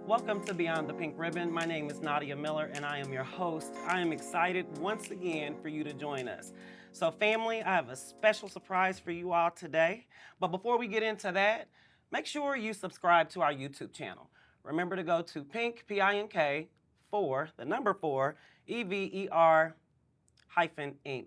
Welcome to Beyond the Pink Ribbon. My name is Nadia Miller and I am your host. I am excited once again for you to join us. So, family, I have a special surprise for you all today. But before we get into that, make sure you subscribe to our YouTube channel. Remember to go to Pink, P-I-N-K, 4, the number 4, E-V-E-R hyphen Inc.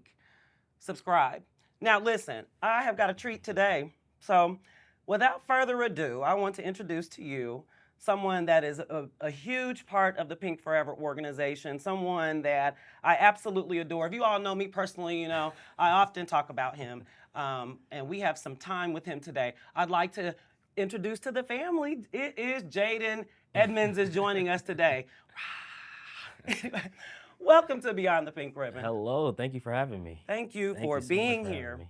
Subscribe. Now, listen, I have got a treat today. So, without further ado, I want to introduce to you someone that is a huge part of the Pink Forever organization, someone that I absolutely adore. If you all know me personally, I often talk about him, and we have some time with him today. I'd like to introduce to the family. It is Jaden Edmonds is joining us today. Welcome to Beyond the Pink Ribbon. Hello, thank you for having me. Thank you Thank for you so much being for having here. me.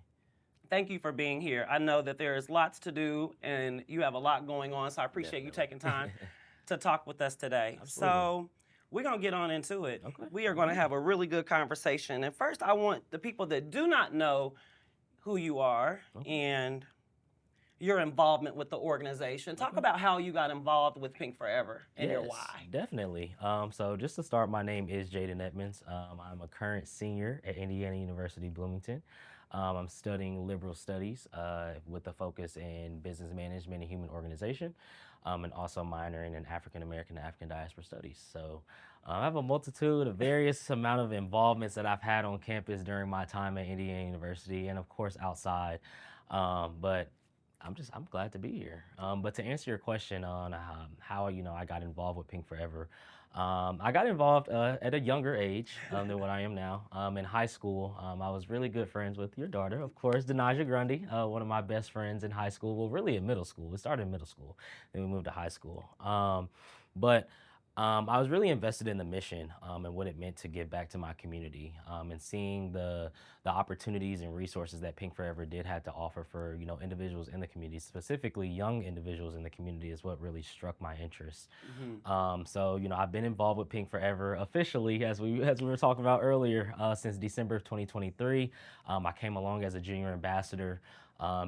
Thank you for being here. I know that there is lots to do and you have a lot going on, so I appreciate you taking time to talk with us today. Absolutely. So we're going to get on into it. Okay. We are going to have a really good conversation. And first, I want the people that do not know who you are and your involvement with the organization. Talk about how you got involved with Pink Forever and your why. Definitely. So just to start, my name is Jaden Edmonds. I'm a current senior at Indiana University Bloomington. I'm studying liberal studies with a focus in business management and human organization, and also minoring in African American and African diaspora studies. So I have a multitude of various amount of involvements that I've had on campus during my time at Indiana University, and of course outside. But I'm glad to be here. But to answer your question on how I got involved with Pink Forever, I got involved at a younger age than what I am now. In high school, I was really good friends with your daughter, of course, Denaja Grundy, one of my best friends in high school. Well, really in middle school. We started in middle school, then we moved to high school. But I was really invested in the mission and what it meant to give back to my community, and seeing the opportunities and resources that Pink Forever did have to offer for individuals in the community, specifically young individuals in the community, is what really struck my interest. So I've been involved with Pink Forever officially, as we were talking about earlier, since December of 2023. I came along as a junior ambassador.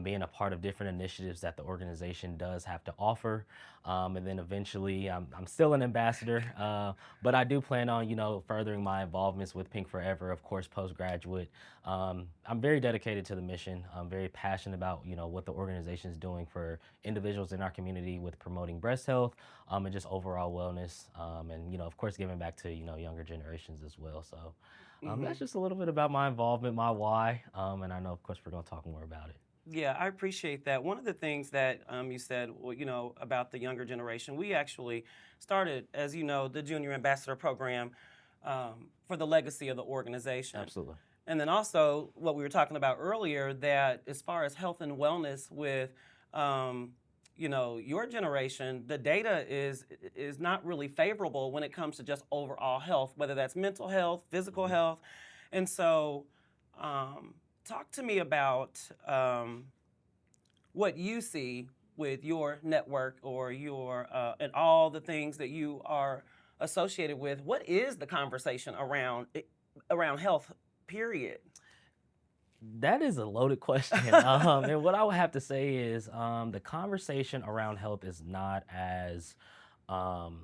Being a part of different initiatives that the organization does have to offer. And then eventually, I'm still an ambassador, but I do plan on, furthering my involvements with Pink Forever, of course, postgraduate. I'm very dedicated to the mission. I'm very passionate about, what the organization is doing for individuals in our community with promoting breast health, and just overall wellness, and, of course, giving back to, younger generations as well. So that's just a little bit about my involvement, my why, and I know, of course, we're going to talk more about it. Yeah, I appreciate that. One of the things that you said, well, about the younger generation, we actually started, as you know, the Junior Ambassador Program for the legacy of the organization. Absolutely. And then also what we were talking about earlier, that as far as health and wellness with, your generation, the data is not really favorable when it comes to just overall health, whether that's mental health, physical health. And so talk to me about what you see with your network or your and all the things that you are associated with. What is the conversation around health? Period. That is a loaded question. And what I would have to say is the conversation around health is um,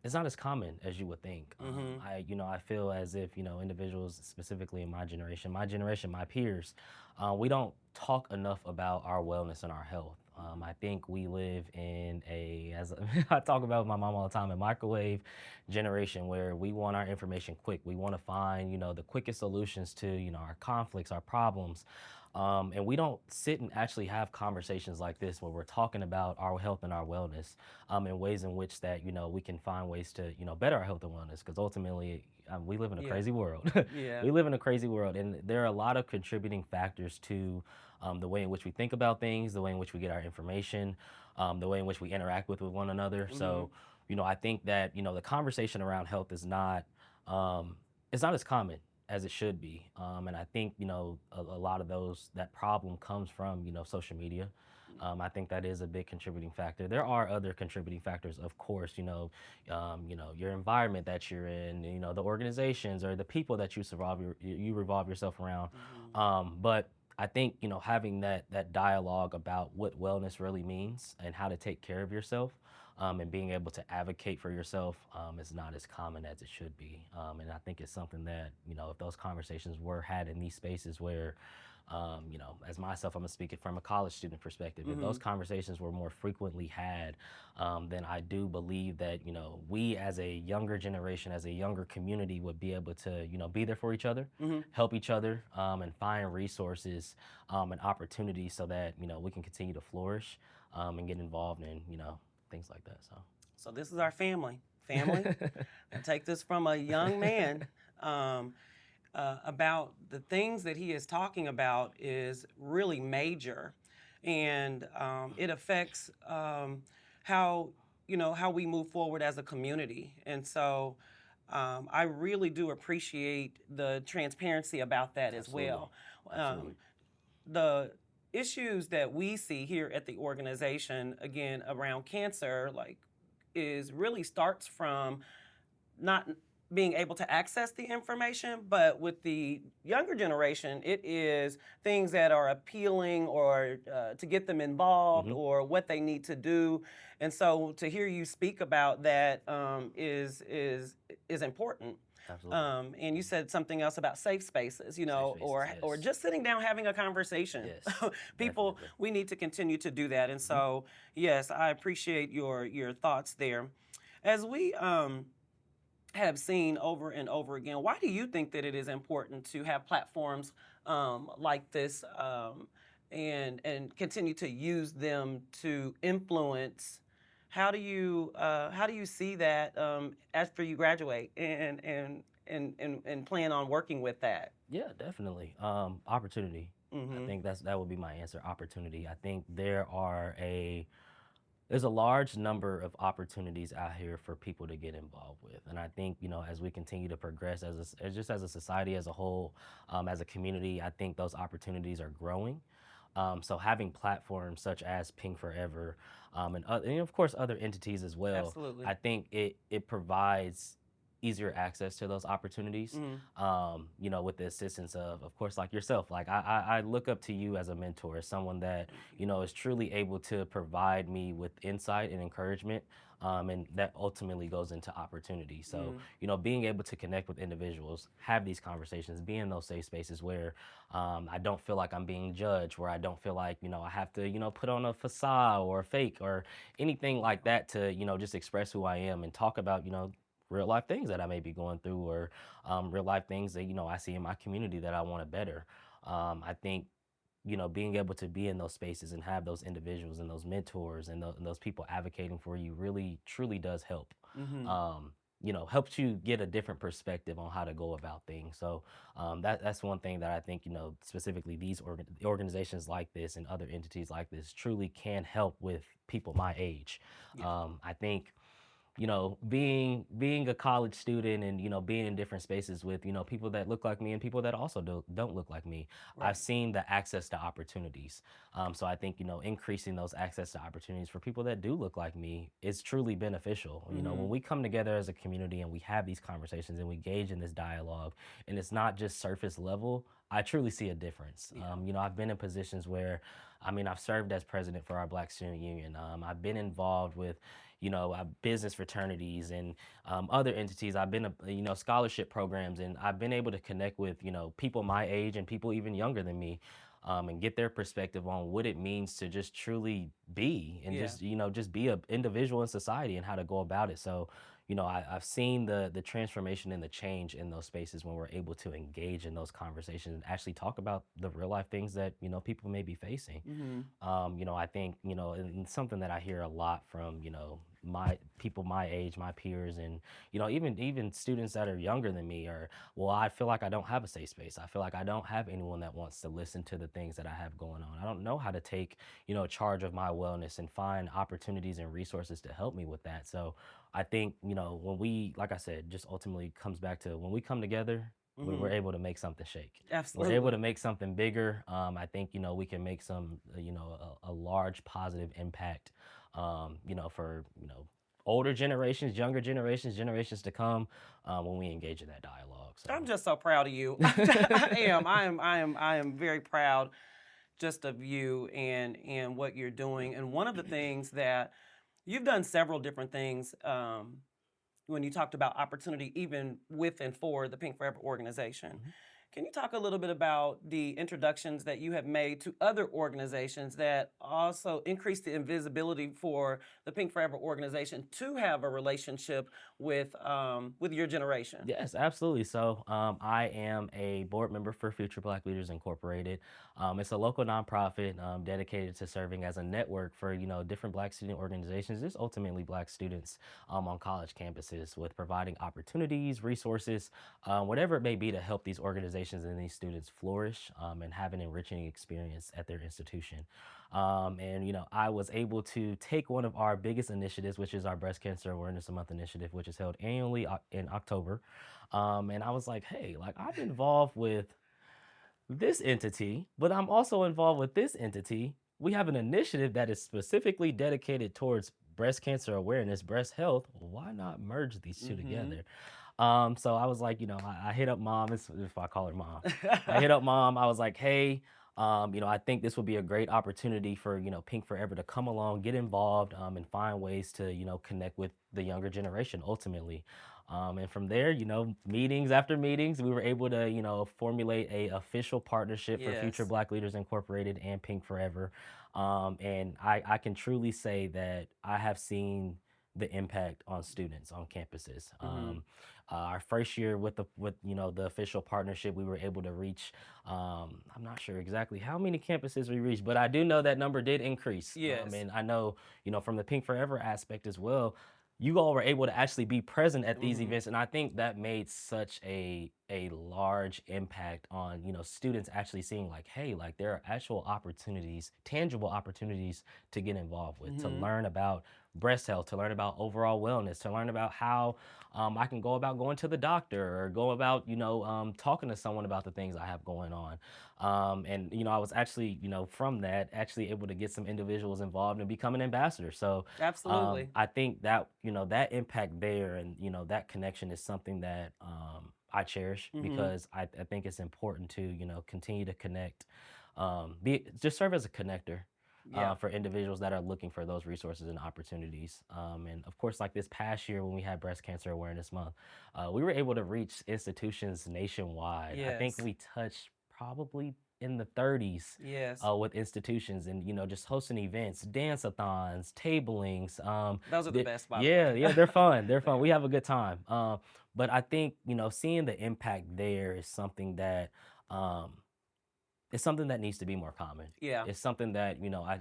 it's not as common as you would think. I feel as if individuals, specifically in my generation, my peers, we don't talk enough about our wellness and our health. I think we live in as I talk about with my mom all the time, a microwave generation where we want our information quick. We want to find the quickest solutions to our conflicts, our problems. And we don't sit and actually have conversations like this where we're talking about our health and our wellness, in ways in which that we can find ways to better our health and wellness, because ultimately we live in a crazy world. Yeah. We live in a crazy world, and there are a lot of contributing factors to the way in which we think about things, the way in which we get our information, the way in which we interact with one another. So I think that the conversation around health is not it's not as common as it should be. And I think, a lot of that problem comes from, social media. I think that is a big contributing factor. There are other contributing factors, of course, your environment that you're in, the organizations or the people that you revolve yourself around. But I think, having that dialogue about what wellness really means and how to take care of yourself, and being able to advocate for yourself is not as common as it should be. And I think it's something that, if those conversations were had in these spaces where, as myself, I'm gonna speak it from a college student perspective. If those conversations were more frequently had, then I do believe that, we as a younger generation, as a younger community, would be able to, be there for each other, help each other, and find resources and opportunities so that, we can continue to flourish and get involved in, things like that. So this is our family. Family. I take this from a young man. About the things that he is talking about is really major, and it affects how how we move forward as a community. And so I really do appreciate the transparency about that as Absolutely. well. Absolutely. The issues that we see here at the organization, again, around cancer, like, is really starts from not being able to access the information, but with the younger generation, it is things that are appealing or to get them involved or what they need to do. And so to hear you speak about that is important. Absolutely. And you said something else about safe spaces, Safe spaces, or yes. just sitting down having a conversation. Yes, People, definitely. we need to continue to do that. And so, yes, I appreciate your thoughts there. As we have seen over and over again, why do you think that it is important to have platforms like this, and continue to use them to influence? How do you see that after you graduate, and plan on working with that? Yeah, definitely. Opportunity. I Mm-hmm. think that would be my answer. Opportunity. I think there's a large number of opportunities out here for people to get involved with, and I think as we continue to progress as a society as a whole, as a community, I think those opportunities are growing. So having platforms such as Pink Forever, and of course other entities as well, Absolutely. I think it provides easier access to those opportunities. Mm-hmm. With the assistance of course, like yourself. Like I look up to you as a mentor, as someone that Thank you. is truly able to provide me with insight and encouragement. And that ultimately goes into opportunity. So, being able to connect with individuals, have these conversations, be in those safe spaces where I don't feel like I'm being judged, where I don't feel like, I have to, put on a facade or a fake or anything like that to, just express who I am and talk about, real life things that I may be going through or real life things that, I see in my community that I want to better. I think being able to be in those spaces and have those individuals and those mentors and those people advocating for you really truly does help. Mm-hmm. Um, helps you get a different perspective on how to go about things. So that's one thing that I think specifically these organizations like this and other entities like this truly can help with people my age. Yeah. I think being a college student and being in different spaces with people that look like me and people that also don't look like me, I've Right. seen the access to opportunities. So I think increasing those access to opportunities for people that do look like me is truly beneficial. Mm-hmm. When we come together as a community and we have these conversations and we engage in this dialogue, and it's not just surface level, I truly see a difference. Yeah. I've been in positions where, I've served as president for our Black Student Union. I've been involved with business fraternities and other entities. I've been, scholarship programs, and I've been able to connect with, people my age and people even younger than me, and get their perspective on what it means to just truly be and Yeah. just be an individual in society and how to go about it. So, I've seen the transformation and the change in those spaces when we're able to engage in those conversations and actually talk about the real life things that, people may be facing. Mm-hmm. I think, and something that I hear a lot from, my people my age, my peers, and even students that are younger than me are, well, I feel like I don't have a safe space. I feel like I don't have anyone that wants to listen to the things that I have going on. I don't know how to take charge of my wellness and find opportunities and resources to help me with that. So I think when we, like I said, just ultimately comes back to when we come together, we're Mm-hmm. able to make something shake. We're able Absolutely. to make something bigger. I think we can make some a large positive impact. For older generations, younger generations, generations to come, when we engage in that dialogue. So I'm just so proud of you. I am. I am very proud just of you and what you're doing. And one of the things that You've done several different things when you talked about opportunity, even with and for the Pink Forever organization. Mhm. Can you talk a little bit about the introductions that you have made to other organizations that also increase the invisibility for the Pink Forever organization to have a relationship with your generation? Yes, absolutely. So, I am a board member for Future Black Leaders Incorporated. It's a local nonprofit dedicated to serving as a network for different Black student organizations, just ultimately Black students on college campuses, with providing opportunities, resources, whatever it may be, to help these organizations and these students flourish and have an enriching experience at their institution. And I was able to take one of our biggest initiatives, which is our Breast Cancer Awareness Month initiative, which is held annually in October. And I was like, hey, like, I'm involved with this entity, but I'm also involved with this entity. We have an initiative that is specifically dedicated towards breast cancer awareness, breast health. Why not merge these two Mm-hmm. together? So I was like, I hit up mom. If I call her mom, I hit up mom. I was like, hey, I think this would be a great opportunity for Pink Forever to come along, get involved, and find ways to connect with the younger generation ultimately. And from there, meetings after meetings, we were able to formulate a official partnership for Future Yes. Black Leaders Incorporated and Pink Forever. And I can truly say that I have seen the impact on students on campuses. Mm-hmm. Our first year with the official partnership, we were able to reach. I'm not sure exactly how many campuses we reached, but I do know that number did increase. Yes. And I know from the Pink Forever aspect as well, you all were able to actually be present at these Mm-hmm. events, and I think that made such a large impact on students actually seeing, like, hey, like, there are actual opportunities, tangible opportunities to get involved with, to Mm-hmm. learn about breast health, to learn about overall wellness, to learn about how I can go about going to the doctor, or go about talking to someone about the things I have going on. And I was actually from that actually able to get some individuals involved and become an ambassador. So Absolutely. I think that that impact there, and that connection is something that I cherish, Mm-hmm. because I think it's important to continue to connect, be just serve as a connector Yeah. for individuals that are looking for those resources and opportunities. And of course, like this past year when we had Breast Cancer Awareness Month, we were able to reach institutions nationwide. I think Yes. we touched probably in the 30s Yes. with institutions, and just hosting events, dance-a-thons, tablings. Those are the best, by the Yeah, way. yeah, they're fun. They're They fun. We are. have a good time. But I think seeing the impact there is something that um, it's something that needs to be more common. Yeah. It's something that,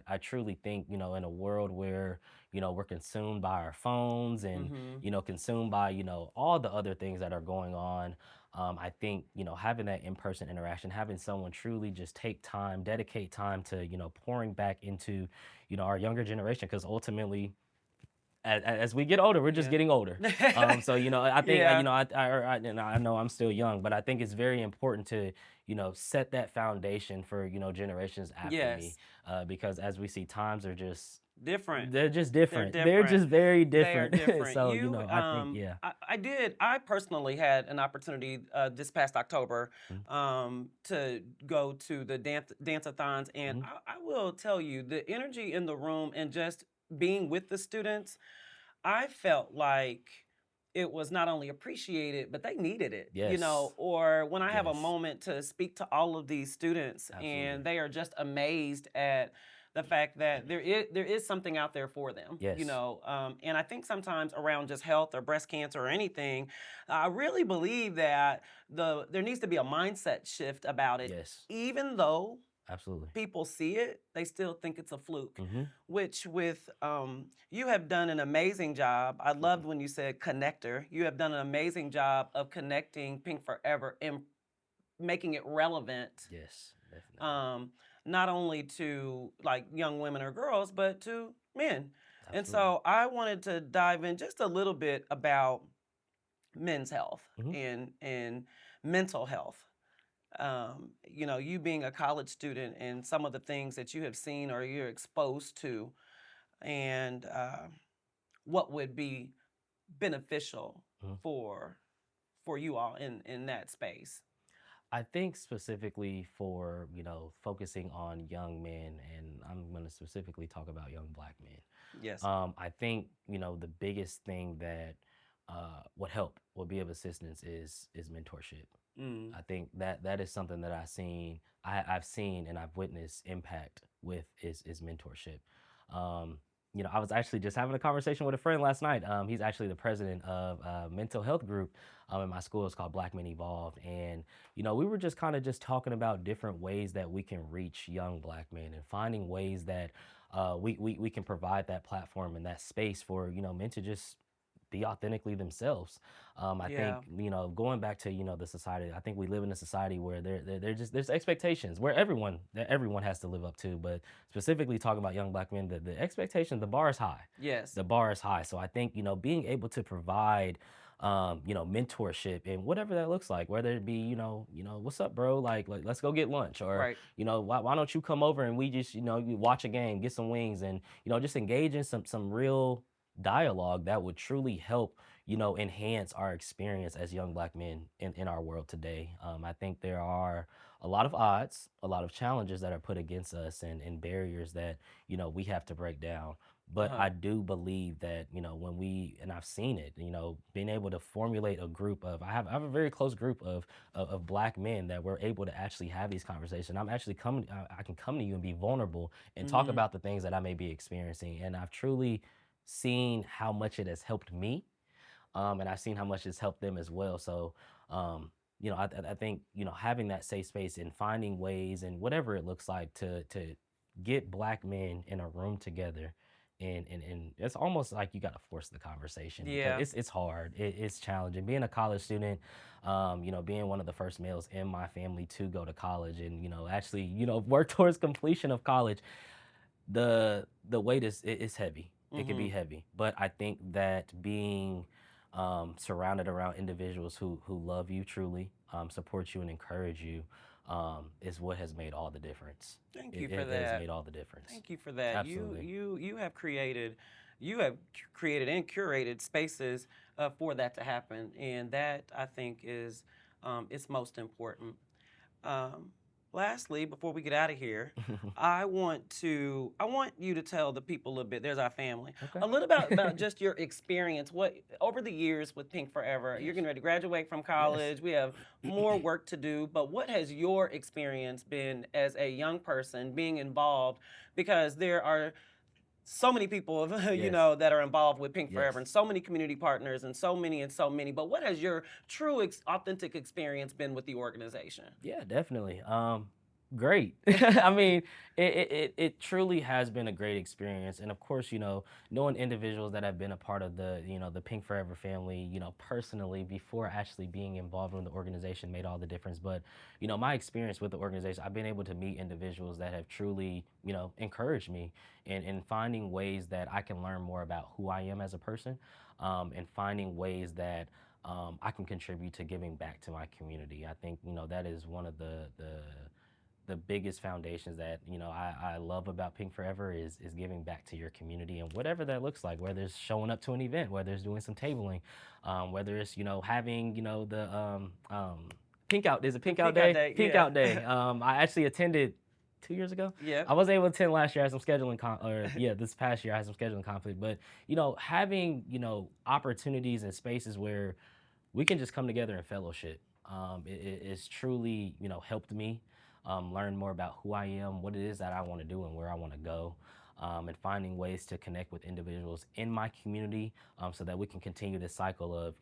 I truly think, in a world where, we're consumed by our phones, and, Mm-hmm. consumed by, all the other things that are going on. I think, having that in-person interaction, having someone truly just take time, dedicate time to, pouring back into, our younger generation, because ultimately, as we get older, we're just Yeah. getting older. So I think Yeah. I know I'm still young, but I think it's very important to set that foundation for generations after me, Yes. because as we see, times are just Different. they're just They're different. They're different. just very They are different. different. So I think, yeah. I did. I personally had an opportunity this past October Mhm, to go to the dance-a-thons, and mhm. I will tell you the energy in the room and just being with the students. I felt like it was not only appreciated, but they needed it, Yes, or when I have a yes, moment to speak to all of these students absolutely. and they are just amazed at the fact that there is something out there for them, Yes, and I think sometimes around just health or breast cancer or anything, I really believe that there needs to be a mindset shift about it, yes, even though absolutely. people see it, they still think it's a fluke. Hmm. Which with you have done an amazing job. I loved when you said connector. You have done an amazing job of connecting Pink Forever and making it relevant, Yes, definitely, um, not only to like young women or girls, but to men. And absolutely. so I wanted to dive in just a little bit about men's health Hmm. and mental health. You being a college student and some of the things that you have seen or you're exposed to, and what would be beneficial Hmm. for you all in that space. I think specifically for, focusing on young men, and I'm going to specifically talk about young Black men. Yes. I think the biggest thing that would help, would be of assistance, is mentorship. Mm. I think that is something that I've seen and I've witnessed impact with, is mentorship. Um, I was actually just having a conversation with a friend last night. He's actually the president of a mental health group in my school. It's called Black Men Evolved, and we were just kind of just talking about different ways that we can reach young Black men and finding ways that we can provide that platform and that space for men to just be authentically themselves. I think Yeah. going back to the society. I think we live in a society where there's expectations where everyone has to live up to. But specifically talking about young Black men, the expectation, the bar is high. Yes. The bar is high. So I think being able to provide mentorship and whatever that looks like, whether it be what's up, bro, like let's go get lunch, or Right. why don't you come over and we just you watch a game, get some wings, and just engage in some real dialogue that would truly help enhance our experience as young Black men in our world today. I think there are a lot of odds, a lot of challenges that are put against us, and barriers that we have to break down. Uh But huh. I do believe that when and I've seen it, being able to formulate a group of, I have a very close group of Black men that we're able to actually have these conversations. I'm actually coming, I can come to you and be vulnerable and talk Mm-hmm. about the things that I may be experiencing, and I've truly seen how much it has helped me, and I've seen how much it's helped them as well. So, um, I think having that safe space and finding ways and whatever it looks like to get Black men in a room together. And it's almost like you got to force the conversation, because Yeah. it's hard. It's challenging. Being a college student, being one of the first males in my family to go to college, and actually work towards completion of college, the weight is heavy. It can Mm-hmm. be heavy, but I think that being surrounded around individuals who love you truly, support you, and encourage you, is what has made all the difference. Thank you It, for it has that. made all the difference. Thank you for that. Absolutely. You have created, created and curated spaces for that to happen, and that I think is it's most important. Um, Lastly, before we get out of here, I want you to tell the people a bit. There's our family Okay. a little about just your experience. What over the years with Pink Forever, you're Yes. getting ready to graduate from Yes. college. We have more work to do, but what has your experience been as a young person being involved? Because there are so many people Yes. that are involved with Pink Forever, Yes. and so many community partners, and so many and so many, but what has your true authentic experience been with the organization? Yeah, definitely. Great. I mean, it truly has been a great experience, and of course, knowing individuals that have been a part of the Pink Forever family, personally, before actually being involved in the organization, made all the difference. But my experience with the organization, I've been able to meet individuals that have truly, encouraged me in finding ways that I can learn more about who I am as a person, and finding ways that I can contribute to giving back to my community. I think that is one of the biggest foundations that I love about Pink Forever, is giving back to your community, and whatever that looks like. Whether it's showing up to an event, whether it's doing some tabling, whether it's having the pink out. Is it pink out Pink Out day? Day, Pink yeah. out day. I actually attended 2 years ago. Yep. I was able to attend last year. I had some scheduling or yeah, this past year I had some scheduling conflict. But having opportunities and spaces where we can just come together and fellowship. It's truly, helped me learn more about who I am, what it is that I want to do, and where I want to go, and finding ways to connect with individuals in my community, so that we can continue this cycle of,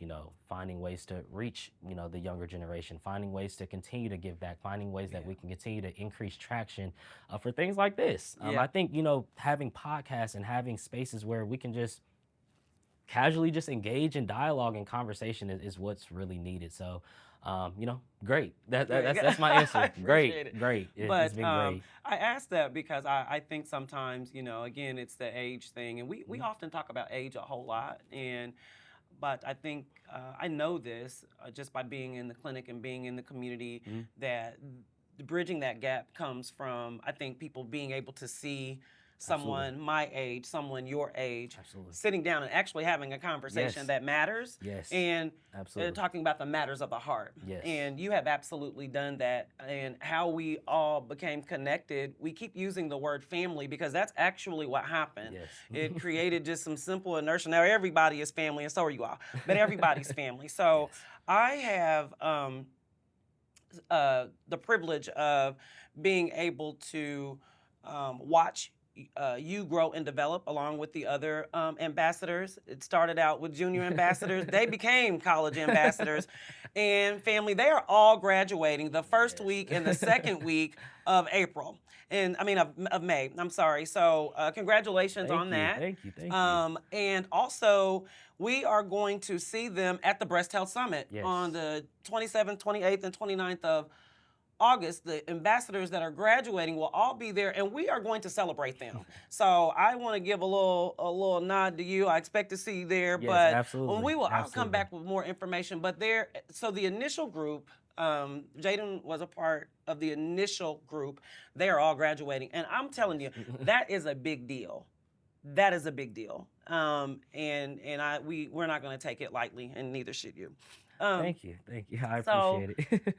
finding ways to reach, the younger generation, finding ways to continue to give back, finding ways that Yeah. we can continue to increase traction for things like this. Yeah. I think, having podcasts and having spaces where we can just casually just engage in dialogue and conversation is what's really needed. So, great. Great. That's my I answer. appreciate Great, it. great. It's But been great. I ask that because I think sometimes, again, it's the age thing. And we Mhm. often talk about age a whole lot. But I think I know this just by being in the clinic and being in the community, Mhm. that bridging that gap comes from, I think, people being able to see someone my age, someone your age, Absolutely. sitting down and actually having a conversation Yes. that matters, Yes. and Absolutely. talking about the matters of the heart. Yes. And you have absolutely done that. And how we all became connected, we keep using the word family because that's actually what happened. Yes. It created just some simple inertia. Now everybody is family, and so are you all, but everybody's family. So Yes. I have the privilege of being able to watch you grow and develop along with the other ambassadors. It started out with junior ambassadors. They became college ambassadors. And family, they are all graduating the first Yes. week and the second week of April. And I mean, of May, I'm sorry. So congratulations on that. Thank you. And also, we are going to see them at the Breast Health Summit Yes. on the 27th, 28th, and 29th of August. The ambassadors that are graduating will all be there, and we are going to celebrate them. So I want to give a little nod to you. I expect to see you there, Yes, but absolutely. I'll come back with more information. But so the initial group, Jaden was a part of the initial group. They are all graduating, and I'm telling you, that is a big deal. That is a big deal. We're not going to take it lightly, and neither should you. Thank you. I appreciate it.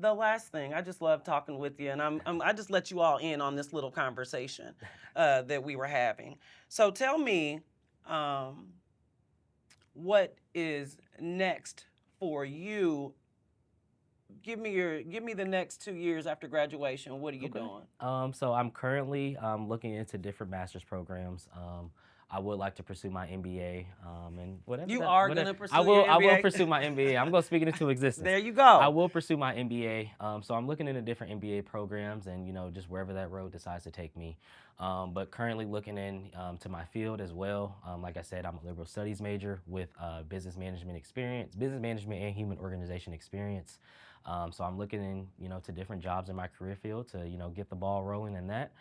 The last thing, I just love talking with you, and I just let you all in on this little conversation that we were having. So tell me, what is next for you? Give me the next 2 years after graduation. What are you doing? So I'm currently looking into different master's programs. I would like to pursue my MBA, and whatever. You are going to pursue I will. your MBA? I will pursue my MBA. I'm going to speak it into existence. There you go. I will pursue my MBA. So I'm looking into different MBA programs, and just wherever that road decides to take me. But currently looking to my field as well. Like I said, I'm a liberal studies major with business management and human organization experience. So I'm looking to different jobs in my career field to get the ball rolling in that.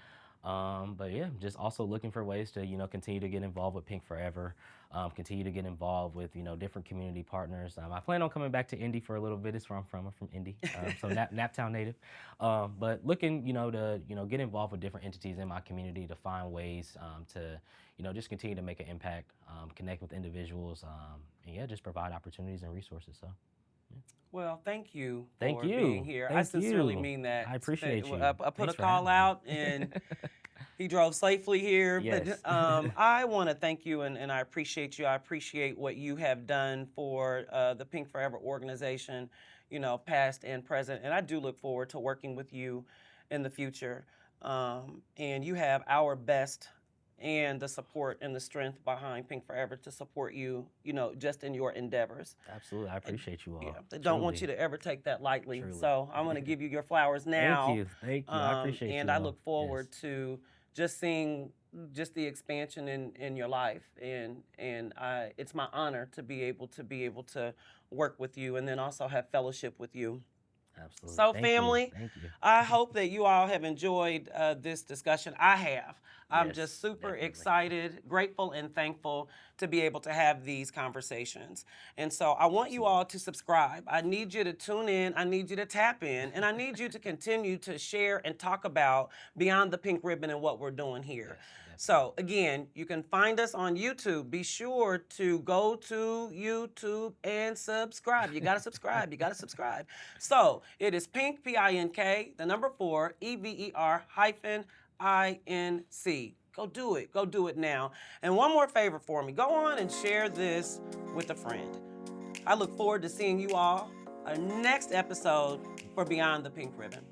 But yeah, just also looking for ways to continue to get involved with Pink Forever, continue to get involved with different community partners. I plan on coming back to Indy for a little bit. It's where I'm from. I'm from Indy, so Naptown native. But looking to get involved with different entities in my community to find ways to just continue to make an impact, connect with individuals, and yeah, just provide opportunities and resources. So. Yeah. Well, thank you for you. being here. Thank I sincerely you. mean that. I appreciate you. I put Thanks a for call having me. out, and he drove safely here. Yes. But I want to thank you, and I appreciate you. I appreciate what you have done for the Pink Forever organization, past and present. And I do look forward to working with you in the future. And you have our best and the support and the strength behind Pink Forever to support you, just in your endeavors. Absolutely. I appreciate you all. Yeah, I don't want you to ever take that lightly. Truly. So I want to give you your flowers now. Thank you. I appreciate you. And I look forward to just seeing just the expansion in your life. And it's my honor to be able to work with you and then also have fellowship with you. Absolutely. So Thank family, you. I hope that you all have enjoyed this discussion. I have. I'm Yes, just super definitely. excited, grateful, and thankful to be able to have these conversations. And so I want you all to subscribe. I need you to tune in. I need you to tap in. And I need you to continue to share and talk about Beyond the Pink Ribbon and what we're doing here. Yes, So again, you can find us on YouTube. Be sure to go to YouTube and subscribe. You got to subscribe. You got to subscribe. So it is Pink, P-I-N-K, the number 4, E-V-E-R hyphen I-N-C. Go do it. Go do it now. And one more favor for me. Go on and share this with a friend. I look forward to seeing you all next episode for Beyond the Pink Ribbon.